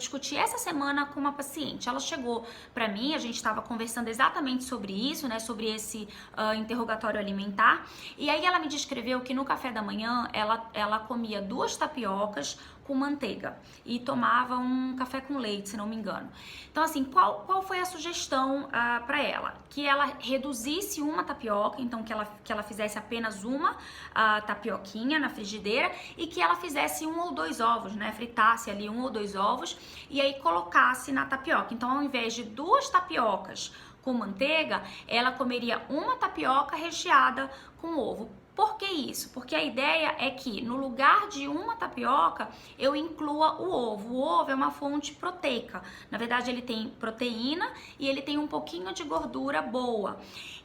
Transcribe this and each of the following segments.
discuti essa semana com uma paciente. Ela chegou para mim, a gente estava conversando exatamente sobre isso, né? Sobre esse interrogatório alimentar. E aí ela me descreveu que no café da manhã ela comia 2 tapiocas com manteiga e tomava um café com leite, se não me engano. Então, assim, qual foi a sugestão para ela? Que ela reduzisse uma tapioca, então que ela fizesse apenas uma tapioquinha na frigideira e que ela fizesse 1 ou 2 ovos, né? Fritasse ali 1 ou 2 ovos e aí colocasse na tapioca. Então, ao invés de 2 tapiocas com manteiga, ela comeria uma tapioca recheada com ovo. Por que isso? Porque a ideia é que no lugar de uma tapioca eu inclua o ovo. O ovo é uma fonte proteica. Na verdade, ele tem proteína e ele tem um pouquinho de gordura boa.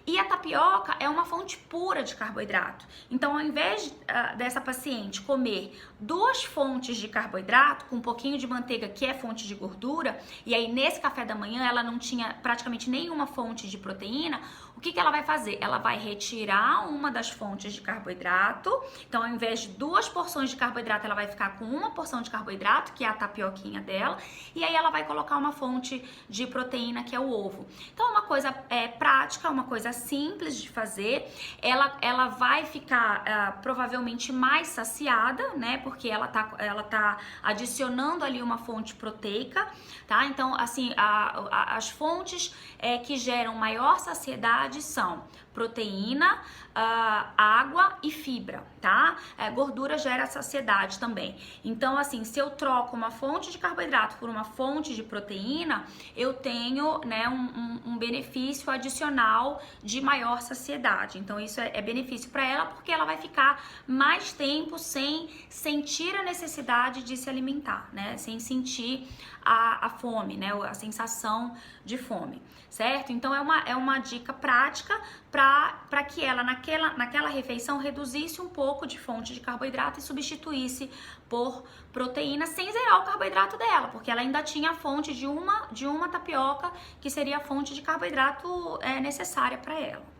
E a tapioca é uma fonte pura de carboidrato. Então, ao invés dessa paciente comer 2 fontes de carboidrato com um pouquinho de manteiga, que é fonte de gordura, e aí nesse café da manhã ela não tinha praticamente nenhuma fonte de proteína, o que ela vai fazer? Ela vai retirar uma das fontes de carboidrato. Então, ao invés de 2 porções de carboidrato, ela vai ficar com 1 porção de carboidrato, que é a tapioquinha dela, e aí ela vai colocar uma fonte de proteína, que é o ovo. Então, é uma coisa prática, uma coisa simples de fazer. Ela vai ficar provavelmente mais saciada, né? Porque ela tá adicionando ali uma fonte proteica, tá? Então, assim, as fontes que geram maior saciedade são proteína, água e fibra, tá? Gordura gera saciedade também. Então, assim, se eu troco uma fonte de carboidrato por uma fonte de proteína, eu tenho, né, um benefício adicional de maior saciedade. Então, isso é benefício para ela porque ela vai ficar mais tempo sem sentir a necessidade de se alimentar, né? Sem sentir a fome, né? A sensação de fome, certo? Então, é uma dica prática para que ela, naquela refeição, reduzisse um pouco de fonte de carboidrato e substituísse por proteína sem zerar o carboidrato dela, porque ela ainda tinha a fonte de uma tapioca, que seria a fonte de carboidrato necessária para ela.